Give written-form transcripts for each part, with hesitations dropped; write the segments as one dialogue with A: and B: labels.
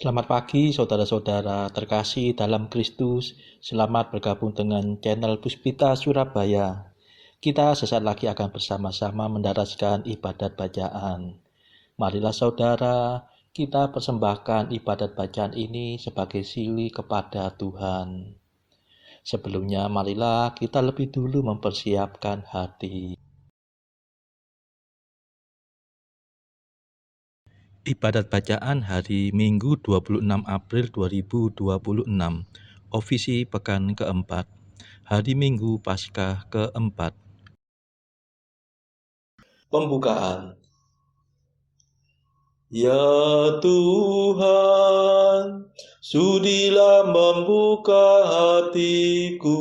A: Selamat pagi saudara-saudara terkasih dalam Kristus. Selamat bergabung dengan channel Puspita Surabaya. Kita sesaat lagi akan bersama-sama mendaraskan ibadat bacaan. Marilah saudara, kita persembahkan ibadat bacaan ini sebagai sili kepada Tuhan. Sebelumnya marilah kita lebih dulu mempersiapkan hati. Ibadat bacaan hari Minggu 26 April 2026, Ofisi Pekan keempat, hari Minggu Paskah keempat. Pembukaan. Ya Tuhan, sudilah membuka hatiku,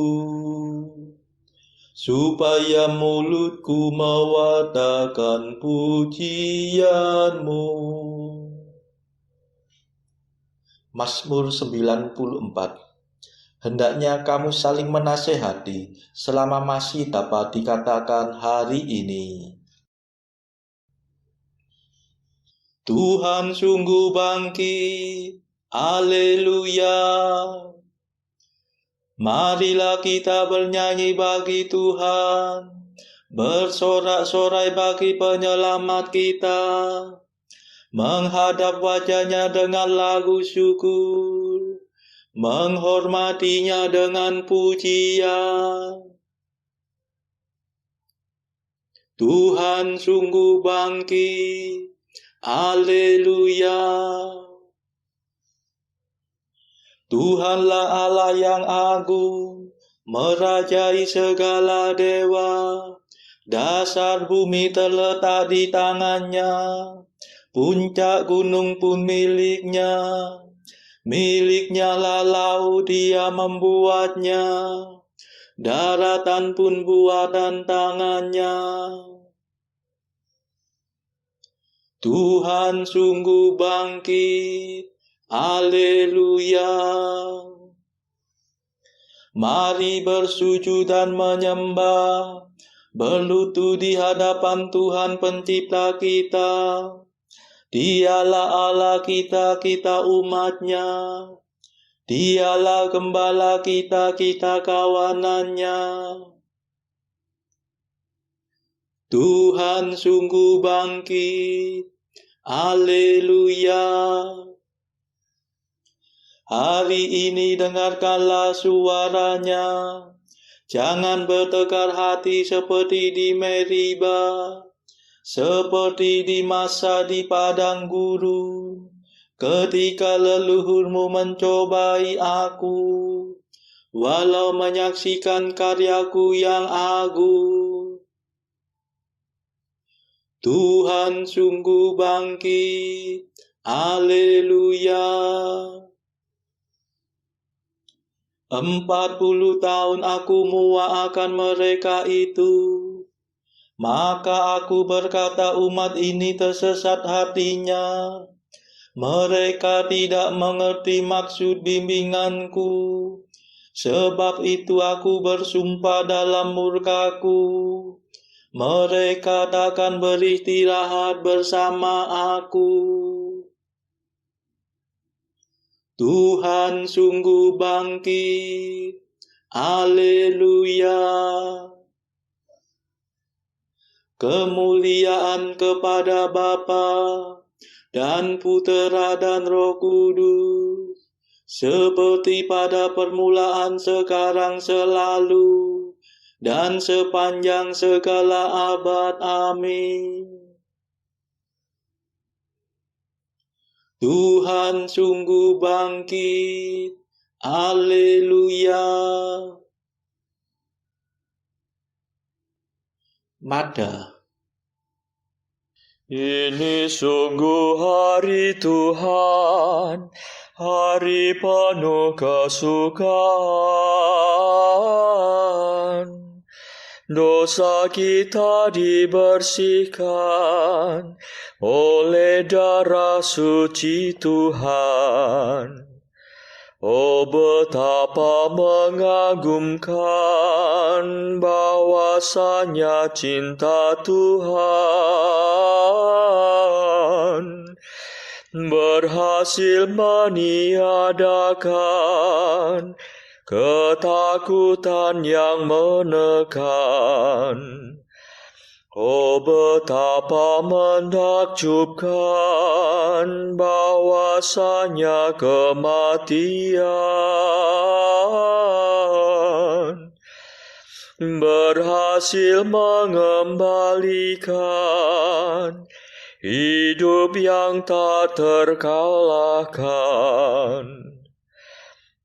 A: supaya mulutku mewartakan pujian-Mu. Mazmur 94. Hendaknya kamu saling menasehati selama masih dapat dikatakan hari ini. Tuhan sungguh bangkit, haleluya. Marilah kita bernyanyi bagi Tuhan, bersorak-sorai bagi penyelamat kita, menghadap wajah-Nya dengan lagu syukur, menghormatinya dengan pujian. Tuhan sungguh bangkit, haleluya. Tuhanlah Allah yang agung, merajai segala dewa. Dasar bumi terletak di tangan-Nya, puncak gunung pun milik-Nya. Milik-Nya lah laut, Dia membuatnya, daratan pun buatan tangan-Nya. Tuhan sungguh bangkit, haleluya. Mari bersujud dan menyembah, berlutut di hadapan Tuhan Pencipta kita. Dialah Allah kita, kita umat-Nya. Dialah gembala kita, kita kawanan-Nya. Tuhan sungguh bangkit, haleluya. Hari ini dengarkanlah suara-Nya. Jangan bertekar hati seperti di Meriba, seperti di masa di padang gurun, ketika leluhurmu mencobai aku, walau menyaksikan karyaku yang agung. Tuhan sungguh bangkit, haleluya. 40 tahun aku muak akan mereka itu, maka aku berkata umat ini tersesat hatinya. Mereka tidak mengerti maksud bimbinganku. Sebab itu aku bersumpah dalam murkaku, mereka takkan beristirahat bersama aku. Tuhan sungguh bangkit, haleluya. Kemuliaan kepada Bapa dan Putera dan Roh Kudus, seperti pada permulaan, sekarang, selalu, dan sepanjang segala abad. Amin. Tuhan sungguh bangkit, haleluya. Mada.
B: Ini sungguh hari Tuhan, hari penuh kesukaan. Dosa kita dibersihkan oleh darah suci Tuhan. Oh, betapa mengagumkan bahwasanya cinta Tuhan berhasil meniadakan ketakutan yang menekan. Oh, betapa menakjubkan bahwasanya kematian berhasil mengembalikan hidup yang tak terkalahkan.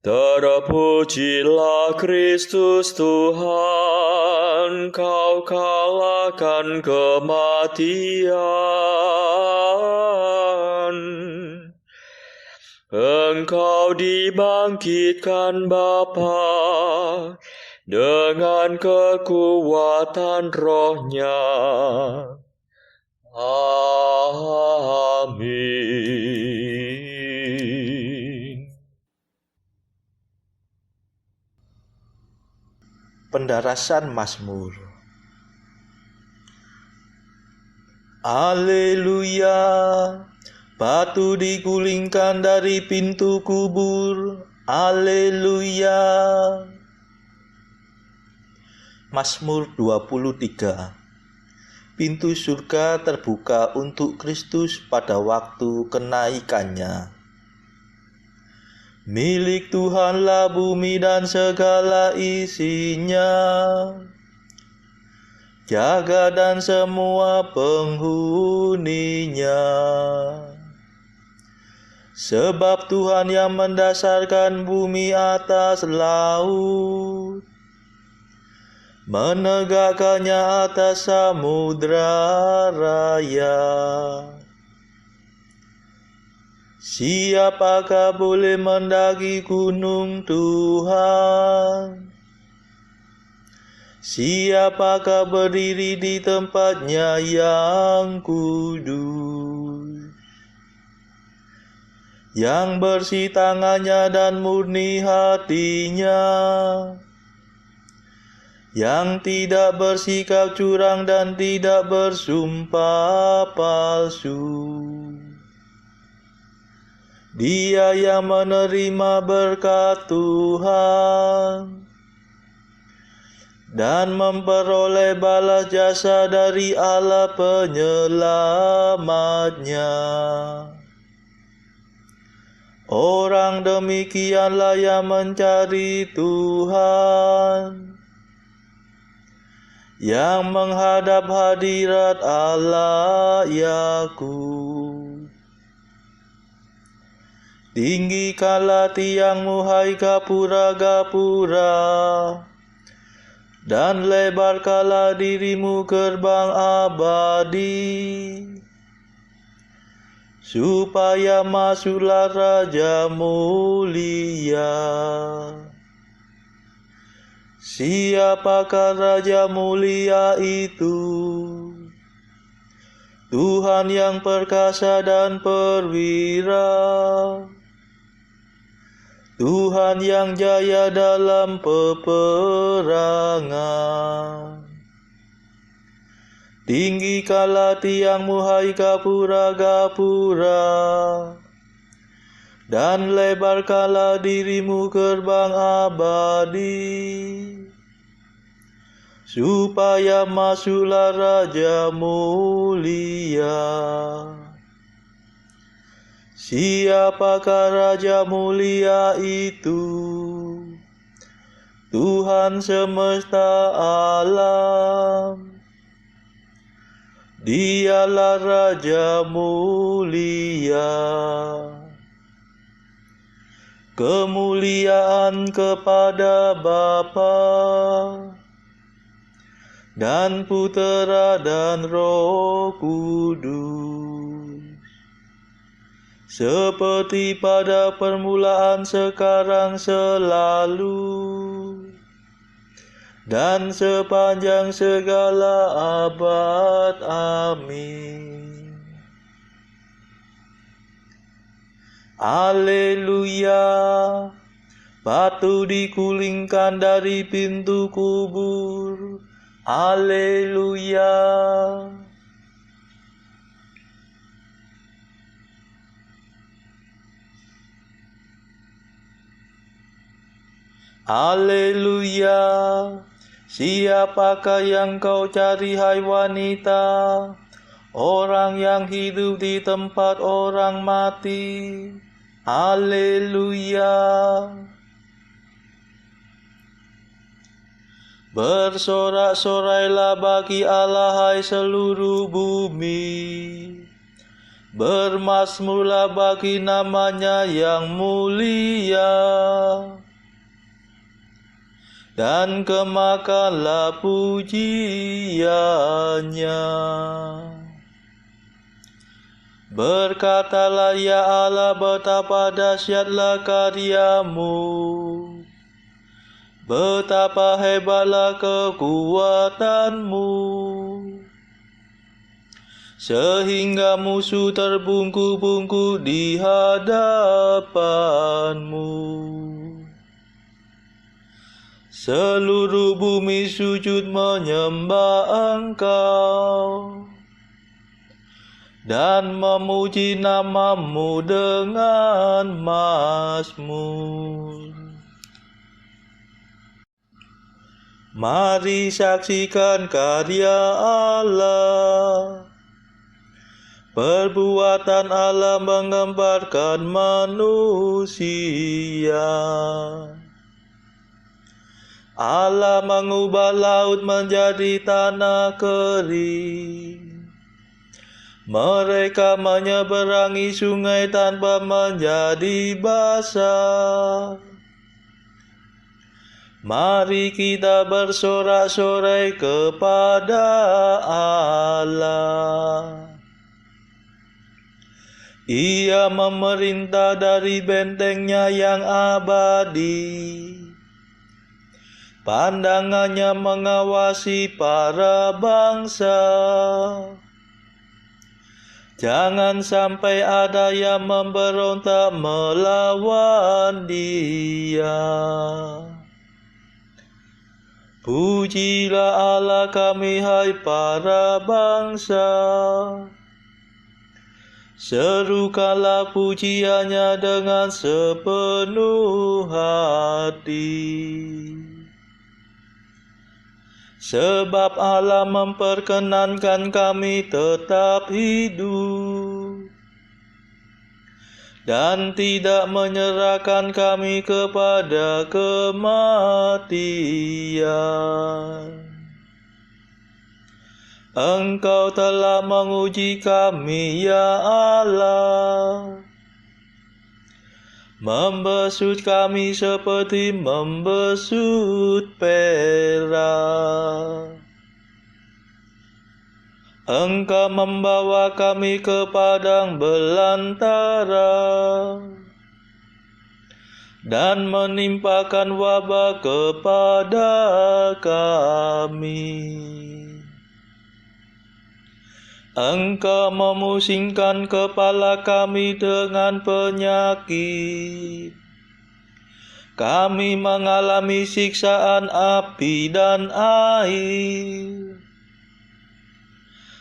B: Terpujilah Kristus Tuhan, Kau kalahkan kematian. Engkau dibangkitkan Bapa dengan kekuatan Roh-Nya. Amin.
A: Pendarasan Mazmur. Haleluya, batu digulingkan dari pintu kubur. Haleluya. Mazmur 23. Pintu surga terbuka untuk Kristus pada waktu kenaikannya. Milik Tuhanlah bumi dan segala isinya, jagat dan semua penghuninya. Sebab Tuhan yang mendasarkan bumi atas laut, menegakkannya atas samudra raya. Siapakah boleh mendaki gunung Tuhan? Siapakah berdiri di tempatnya yang kudus? Yang bersih tangannya dan murni hatinya, yang tidak bersikap curang dan tidak bersumpah palsu. Dia yang menerima berkat Tuhan dan memperoleh balas jasa dari Allah penyelamatnya. Orang demikianlah yang mencari Tuhan, yang menghadap hadirat Allah Yakub. Tinggikanlah tiangmu, hai gapura-gapura, dan lebarkanlah dirimu gerbang abadi, supaya masuklah Raja mulia. Siapakah Raja mulia itu? Tuhan yang perkasa dan perwira, Tuhan yang jaya dalam peperangan. Tinggikanlah tiangmu, hai gapura-gapura, dan lebarkanlah dirimu gerbang abadi, supaya masuklah Raja mulia. Siapakah Raja mulia itu? Tuhan semesta alam, Dialah Raja mulia. Kemuliaan kepada Bapa dan Putera dan Roh Kudus, seperti pada permulaan, sekarang, selalu, dan sepanjang segala abad. Amin. Haleluya, batu digulingkan dari pintu kubur. Haleluya. Haleluya. Siapakah yang kau cari, hai wanita? Orang yang hidup di tempat orang mati. Haleluya. Bersorak-sorailah bagi Allah, hai seluruh bumi. Bermazmurlah bagi namanya yang mulia. Dan kemakanlah pujiannya. Berkatalah, ya Allah, betapa dahsyatlah karyamu. Betapa hebatlah kekuatanmu, sehingga musuh terbungkuk-bungkuk di hadapanmu. Seluruh bumi sujud menyembah Engkau dan memuji namamu dengan mazmur. Mari saksikan karya Allah. Perbuatan Allah menggemparkan manusia. Allah mengubah laut menjadi tanah kering. Mereka menyeberangi sungai tanpa menjadi basah. Mari kita bersorak-sorai kepada Allah. Ia memerintah dari bentengnya yang abadi. Pandangannya mengawasi para bangsa. Jangan sampai ada yang memberontak melawan Dia. Pujilah Allah kami, hai para bangsa. Serukanlah pujiannya dengan sepenuh hati. Sebab Allah memperkenankan kami tetap hidup dan tidak menyerahkan kami kepada kematian. Engkau telah menguji kami, ya Allah, membesut kami seperti membesut perak. Engkau membawa kami ke padang belantara dan menimpakan wabah kepada kami. Engkau memusingkan kepala kami dengan penyakit. Kami mengalami siksaan api dan air.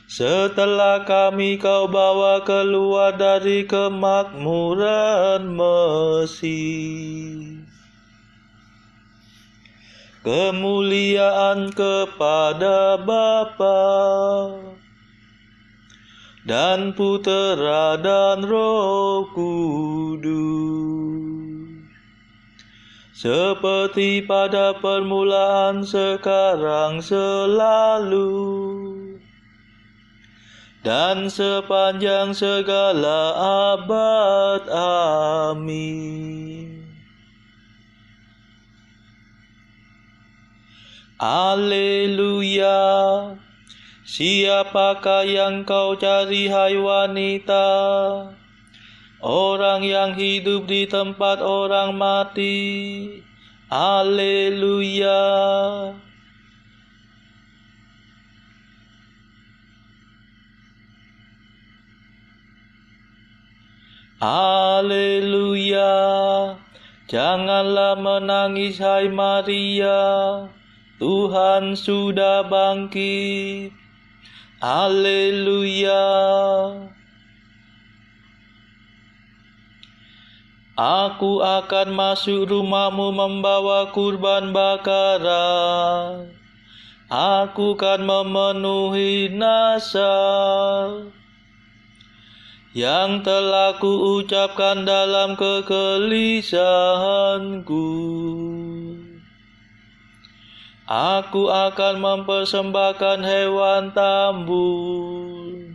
A: Setelah kami kau bawa keluar dari kemakmuran Mesir. Kemuliaan kepada Bapa dan Putera dan Roh Kudus, seperti pada permulaan, sekarang, selalu, dan sepanjang segala abad. Amin. Haleluya. Siapakah yang kau cari, hai wanita? Orang yang hidup di tempat orang mati. Haleluya. Haleluya. Janganlah menangis, hai Maria. Tuhan sudah bangkit. Haleluya. Aku akan masuk rumahmu membawa kurban bakaran. Aku akan memenuhi nazar yang telah kuucapkan dalam kegelisahanku. Aku akan mempersembahkan hewan tambun,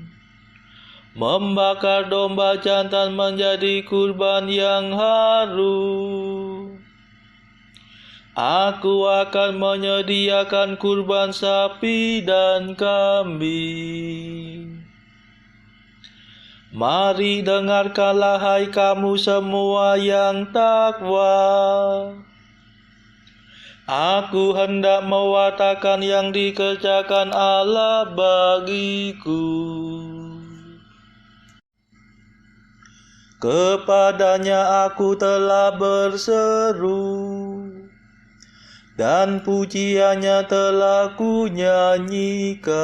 A: membakar domba jantan menjadi kurban yang harum. Aku akan menyediakan kurban sapi dan kambing. Mari dengarkanlah hai kamu semua yang takwa. Aku hendak mewartakan yang dikerjakan Allah bagiku. Kepadanya aku telah berseru, dan pujiannya telah kunyanyikan.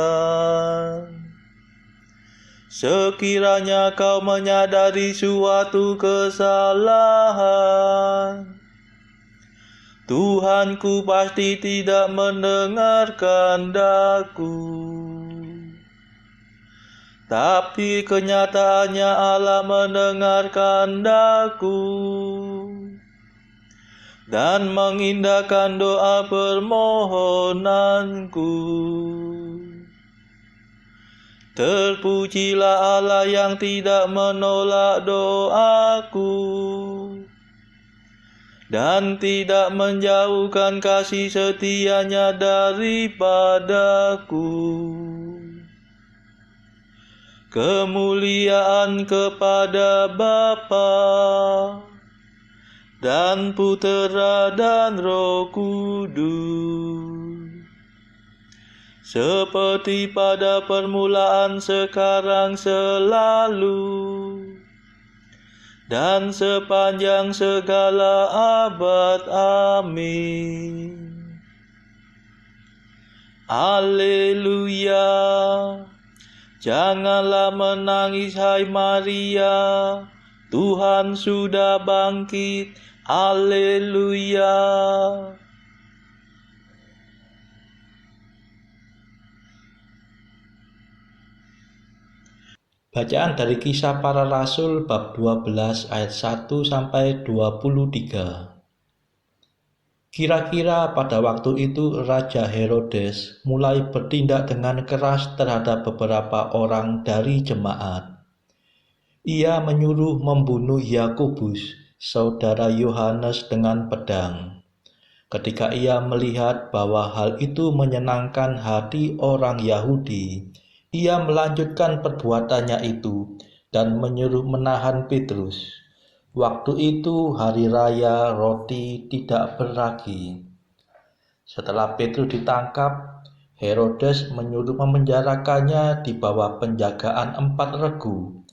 A: Sekiranya kau menyadari suatu kesalahan, Tuhanku pasti tidak mendengarkan daku. Tapi kenyataannya Allah mendengarkan daku dan mengindahkan doa permohonanku. Terpujilah Allah yang tidak menolak doaku dan tidak menjauhkan kasih setianya daripadaku. Kemuliaan kepada Bapa dan Putera dan Roh Kudus, seperti pada permulaan, sekarang, selalu, dan sepanjang segala abad. Amin. Haleluya. Janganlah menangis hai Maria, Tuhan sudah bangkit. Haleluya. Bacaan dari Kisah Para Rasul bab 12 ayat 1 sampai 23. Kira-kira pada waktu itu Raja Herodes mulai bertindak dengan keras terhadap beberapa orang dari jemaat. Ia menyuruh membunuh Yakobus, saudara Yohanes, dengan pedang. Ketika ia melihat bahwa hal itu menyenangkan hati orang Yahudi, ia melanjutkan perbuatannya itu dan menyuruh menahan Petrus. Waktu itu hari raya roti tidak beragi. Setelah Petrus ditangkap, Herodes menyuruh memenjarakannya di bawah penjagaan 4 regu,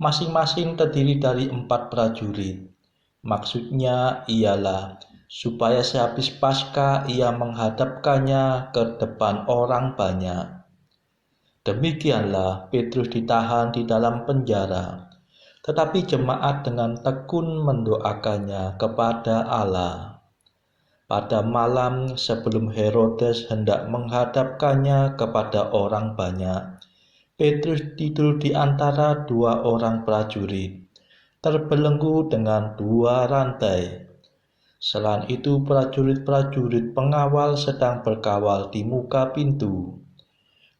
A: masing-masing terdiri dari 4 prajurit. Maksudnya ialah supaya sehabis Paskah ia menghadapkannya ke depan orang banyak. Demikianlah Petrus ditahan di dalam penjara, tetapi jemaat dengan tekun mendoakannya kepada Allah. Pada malam sebelum Herodes hendak menghadapkannya kepada orang banyak, Petrus tidur di antara 2 orang prajurit, terbelenggu dengan 2 rantai. Selain itu, prajurit-prajurit pengawal sedang berkawal di muka pintu.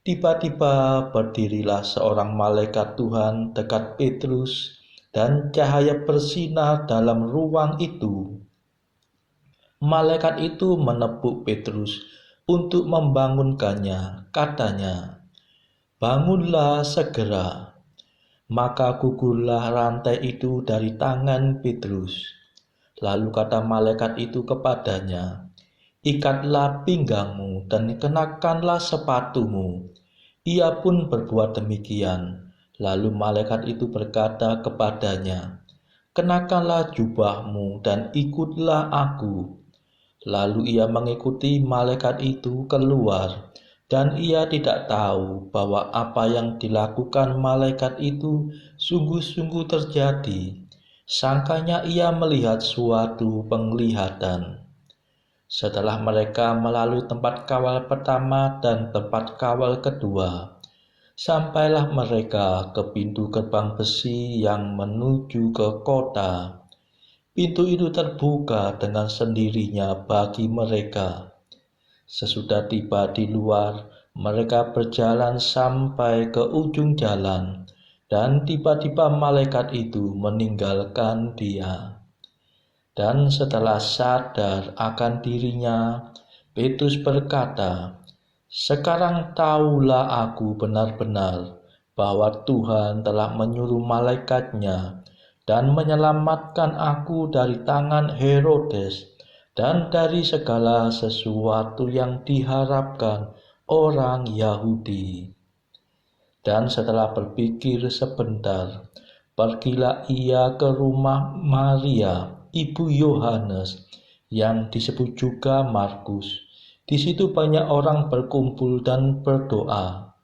A: Tiba-tiba berdirilah seorang malaikat Tuhan dekat Petrus, dan cahaya bersinar dalam ruang itu. Malaikat itu menepuk Petrus untuk membangunkannya. Katanya, "Bangunlah segera." Maka gugurlah rantai itu dari tangan Petrus. Lalu kata malaikat itu kepadanya, "Ikatlah pinggangmu dan kenakanlah sepatumu." Ia pun berbuat demikian. Lalu malaikat itu berkata kepadanya, "Kenakanlah jubahmu dan ikutlah aku." Lalu ia mengikuti malaikat itu keluar, dan ia tidak tahu bahwa apa yang dilakukan malaikat itu sungguh-sungguh terjadi, Sangkanya ia melihat suatu penglihatan. Setelah mereka melalui tempat kawal pertama dan tempat kawal kedua, sampailah mereka ke pintu gerbang besi yang menuju ke kota. Pintu itu terbuka dengan sendirinya bagi mereka. Sesudah tiba di luar, mereka berjalan sampai ke ujung jalan, dan tiba-tiba malaikat itu meninggalkan dia. Dan setelah sadar akan dirinya, Petrus berkata, "Sekarang tahulah aku benar-benar bahwa Tuhan telah menyuruh malaikatnya dan menyelamatkan aku dari tangan Herodes dan dari segala sesuatu yang diharapkan orang Yahudi." Dan setelah berpikir sebentar, pergilah ia ke rumah Maria, ibu Yohanes, yang disebut juga Markus. Di situ banyak orang berkumpul dan berdoa.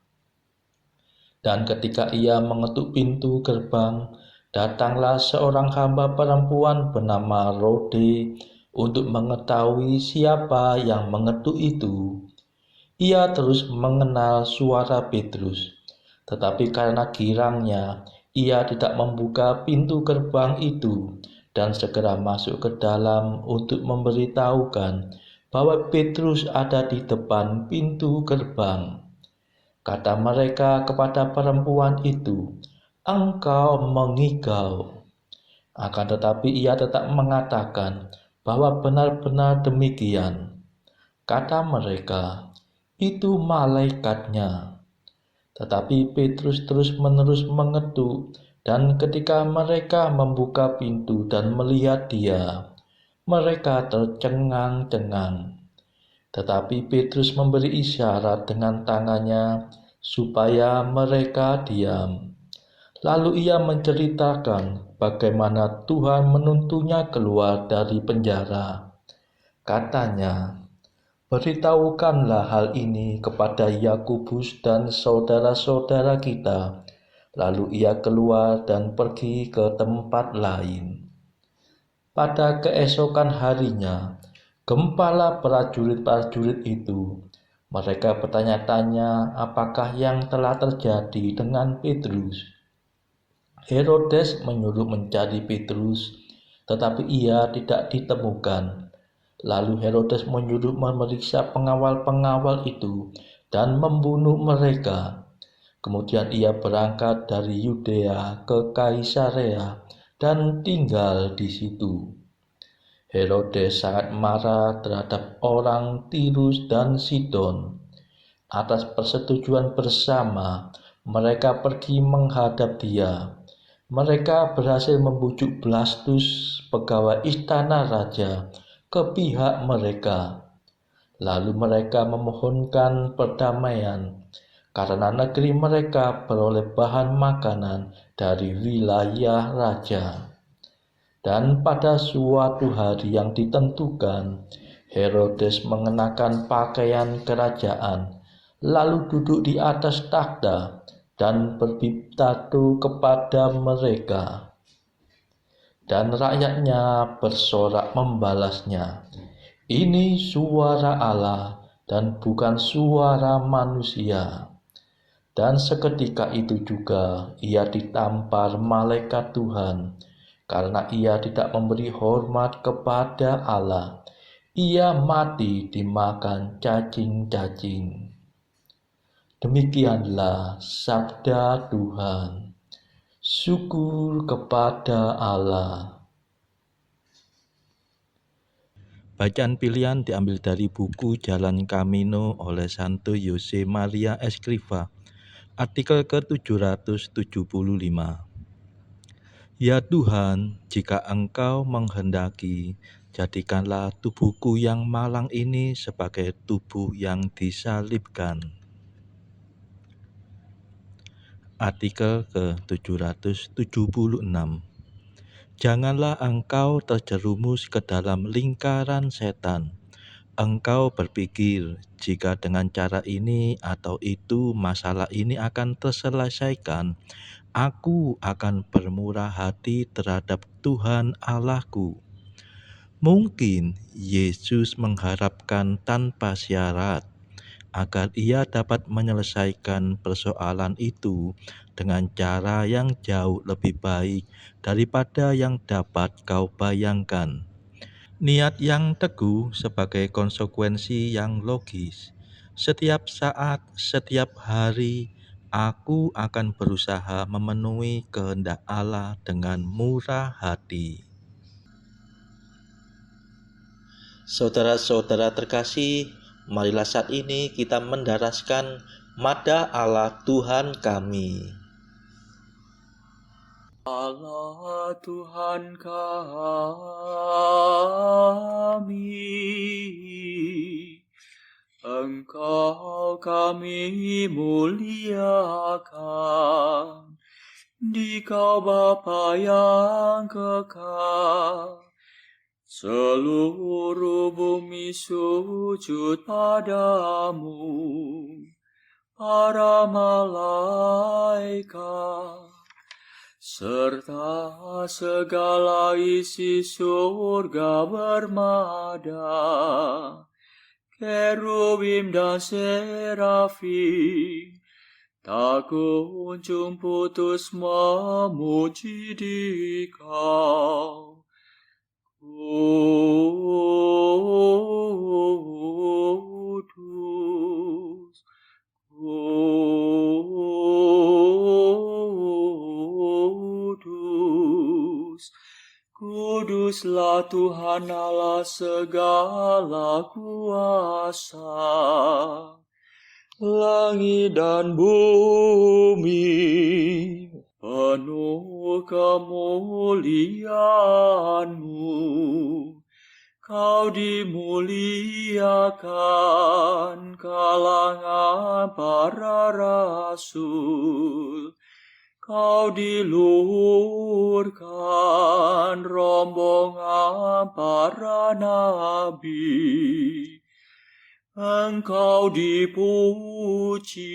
A: Dan ketika ia mengetuk pintu gerbang, datanglah seorang hamba perempuan bernama Rode untuk mengetahui siapa yang mengetuk itu. Ia terus mengenal suara Petrus, tetapi karena girangnya, ia tidak membuka pintu gerbang itu dan segera masuk ke dalam untuk memberitahukan bahwa Petrus ada di depan pintu gerbang. Kata mereka kepada perempuan itu, "Engkau mengigau." Akan tetapi ia tetap mengatakan bahwa benar-benar demikian. Kata mereka, "Itu malaikatnya." Tetapi Petrus terus-menerus mengetuk, dan ketika mereka membuka pintu dan melihat dia, mereka tercengang-cengang. Tetapi Petrus memberi isyarat dengan tangannya supaya mereka diam. Lalu ia menceritakan bagaimana Tuhan menuntunnya keluar dari penjara. Katanya, "Beritahukanlah hal ini kepada Yakobus dan saudara-saudara kita." Lalu ia keluar dan pergi ke tempat lain. Pada keesokan harinya, gempala prajurit-prajurit itu, mereka bertanya-tanya apakah yang telah terjadi dengan Petrus. Herodes menyuruh mencari Petrus, tetapi ia tidak ditemukan. Lalu Herodes menyuruh memeriksa pengawal-pengawal itu dan membunuh mereka. Kemudian ia berangkat dari Yudea ke Kaisarea dan tinggal di situ. Herodes sangat marah terhadap orang Tirus dan Sidon. Atas persetujuan bersama, mereka pergi menghadap dia. Mereka berhasil membujuk Blastus, pegawai istana raja, ke pihak mereka. Lalu mereka memohonkan perdamaian karena negeri mereka beroleh bahan makanan dari wilayah raja. Dan pada suatu hari yang ditentukan, Herodes mengenakan pakaian kerajaan, lalu duduk di atas takhta dan berpidato kepada mereka. Dan rakyatnya bersorak membalasnya, "Ini suara Allah dan bukan suara manusia." Dan seketika itu juga ia ditampar malaikat Tuhan, karena ia tidak memberi hormat kepada Allah. Ia mati dimakan cacing-cacing. Demikianlah sabda Tuhan. Syukur kepada Allah. Bacaan pilihan diambil dari buku Jalan Camino oleh Santo Jose Maria Escrivá, artikel ke-775. Ya Tuhan, jika Engkau menghendaki, jadikanlah tubuhku yang malang ini sebagai tubuh yang disalibkan. Artikel ke-776. Janganlah engkau terjerumus ke dalam lingkaran setan. Engkau berpikir, jika dengan cara ini atau itu masalah ini akan terselesaikan, aku akan bermurah hati terhadap Tuhan Allahku. Mungkin Yesus mengharapkan tanpa syarat agar ia dapat menyelesaikan persoalan itu dengan cara yang jauh lebih baik daripada yang dapat kau bayangkan. Niat yang teguh sebagai konsekuensi yang logis. Setiap saat, setiap hari, aku akan berusaha memenuhi kehendak Allah dengan murah hati. Saudara-saudara terkasih, marilah saat ini kita mendaraskan Mada Allah Tuhan kami.
B: Allah Tuhan kami, Engkau kami muliakan, Dikau Bapa yang kekal. Seluruh bumi sujud padamu, para malaikat, serta segala isi surga bermada, kerubim dan serafim, tak kunjung putus memuji Dikau. Kudus, Kudus, Kuduslah Tuhan Allah segala kuasa. Langit dan bumi penuh kemuliaan-Mu. Kau dimuliakan kalangan para rasul. Kau diluhurkan rombongan para nabi. Engkau dipuji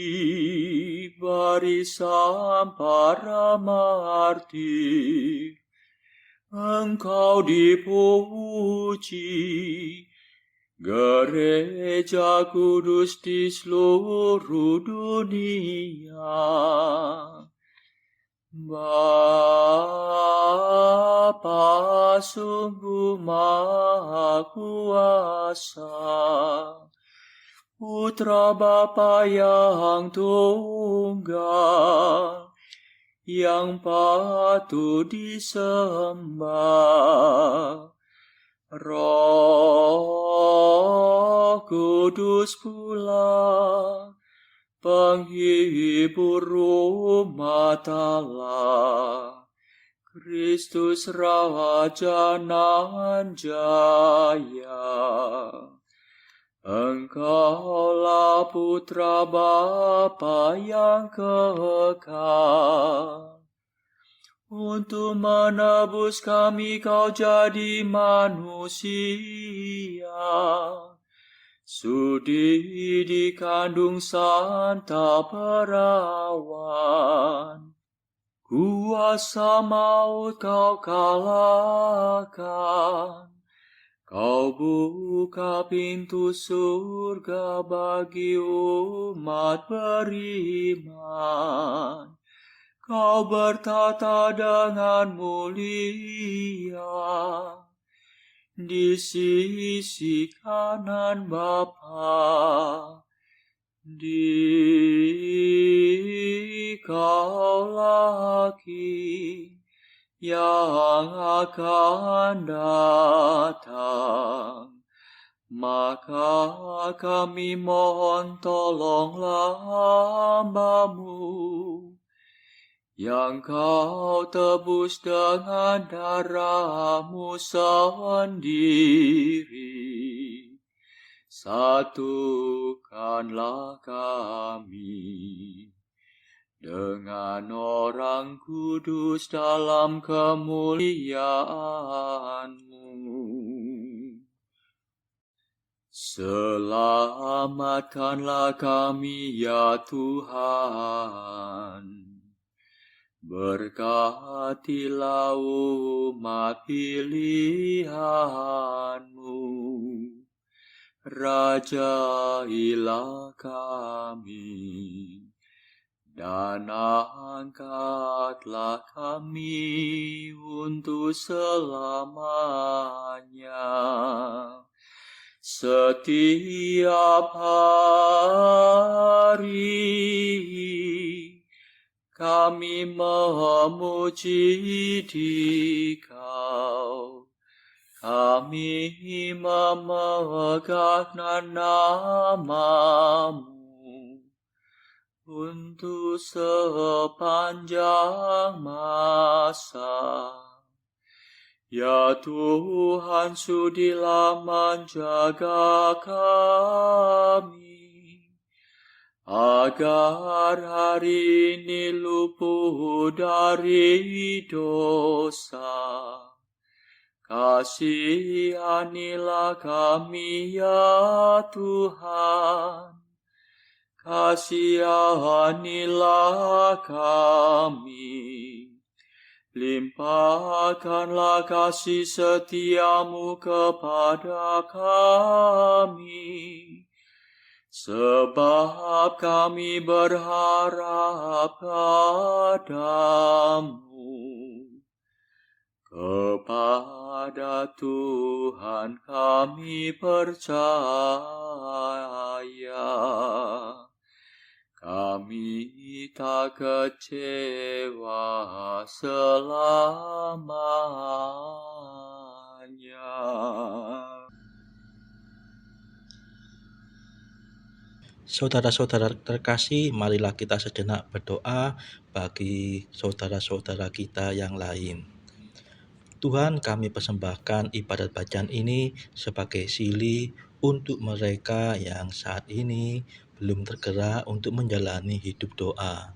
B: barisan para martir. Engkau dipuji gereja kudus di seluruh dunia. Bapa sungguh Maha Kuasa, Putra Bapa yang tunggal, yang patut disembah. Roh Kudus pula, penghibur umat Allah, Kristus Raja nan jaya. Engkaulah Putra Bapa yang kekal. Untuk menebus kami Kau jadi manusia. Sudi dikandung Santa Perawan. Kuasa maut Kau kalahkan. Kau buka pintu surga bagi umat beriman. Kau bertata dengan mulia di sisi kanan Bapa. Dikaulah yang akan datang. Maka kami mohon tolonglah hamba-Mu, yang Kau tebus dengan darah-Mu sendiri. Satukanlah kami dengan orang kudus dalam kemuliaan-Mu. Selamatkanlah kami ya Tuhan, Berkatilah umat pilihan-Mu, rajailah kami, dan angkatlah kami untuk selamanya. Setiap hari kami memuji Dikau, kami memegang nama-Mu untuk sepanjang masa. Ya Tuhan, sudilah menjaga kami, agar hari ini luput dari dosa. Kasihanilah kami ya Tuhan, kasihanilah kami. Limpahkanlah kasih setia-Mu kepada kami, sebab kami berharap padamu. Kepada Tuhan kami percaya, kami tak kecewa selamanya.
A: Saudara-saudara terkasih, marilah kita sejenak berdoa bagi saudara-saudara kita yang lain. Tuhan, kami persembahkan ibadat bacaan ini sebagai sili untuk mereka yang saat ini belum tergerak untuk menjalani hidup doa.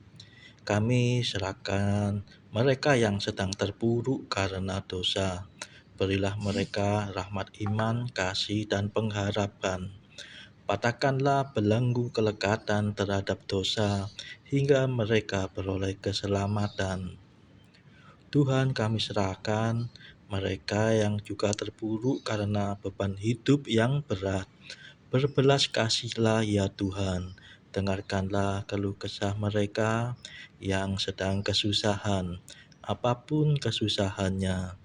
A: Kami serahkan mereka yang sedang terpuruk karena dosa. Berilah mereka rahmat iman, kasih, dan pengharapan. Patahkanlah belenggu kelekatan terhadap dosa hingga mereka beroleh keselamatan. Tuhan, kami serahkan mereka yang juga terpuruk karena beban hidup yang berat. Berbelas kasihlah ya Tuhan, dengarkanlah keluh kesah mereka yang sedang kesusahan, apapun kesusahannya.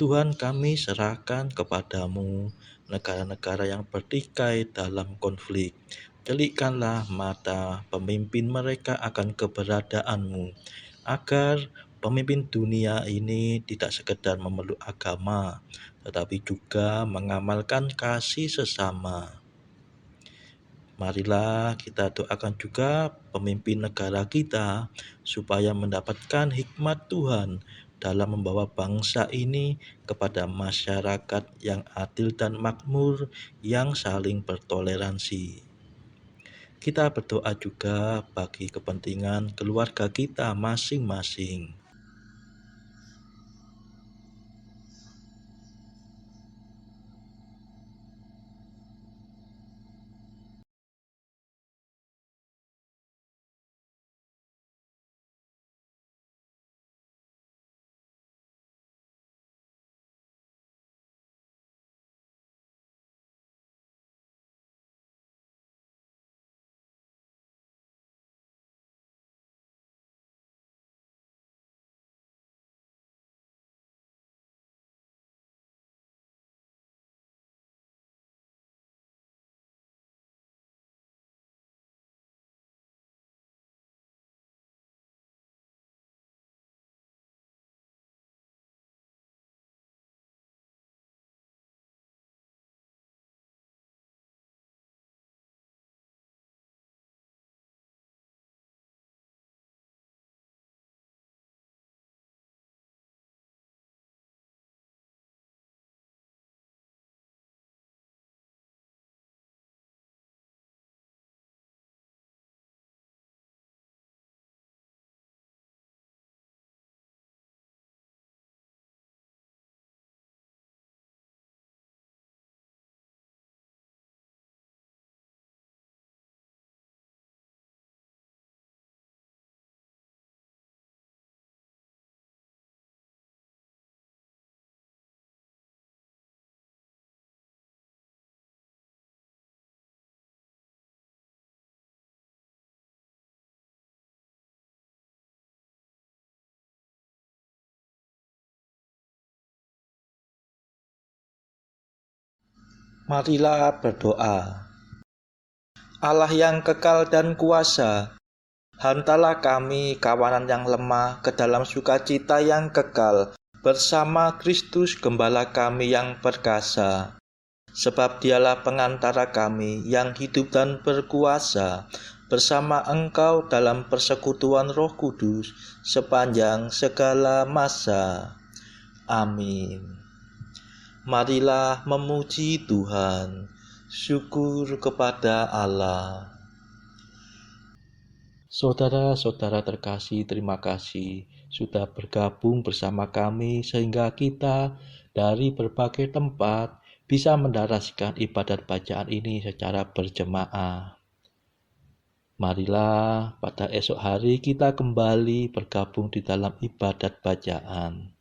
A: Tuhan, kami serahkan kepadamu negara-negara yang bertikai dalam konflik. Celikkanlah mata pemimpin mereka akan keberadaanmu, agar pemimpin dunia ini tidak sekedar memeluk agama, tetapi juga mengamalkan kasih sesama. Marilah kita doakan juga pemimpin negara kita supaya mendapatkan hikmat Tuhan dalam membawa bangsa ini kepada masyarakat yang adil dan makmur yang saling bertoleransi. Kita berdoa juga bagi kepentingan keluarga kita masing-masing. Marilah berdoa. Allah yang kekal dan kuasa, hantarlah kami kawanan yang lemah ke dalam sukacita yang kekal bersama Kristus Gembala kami yang perkasa. Sebab dialah pengantara kami yang hidup dan berkuasa bersama Engkau dalam persekutuan Roh Kudus sepanjang segala masa. Amin. Marilah memuji Tuhan. Syukur kepada Allah. Saudara-saudara terkasih, terima kasih sudah bergabung bersama kami sehingga kita dari berbagai tempat bisa mendaraskan ibadat bacaan ini secara berjemaah. Marilah pada esok hari kita kembali bergabung di dalam ibadat bacaan.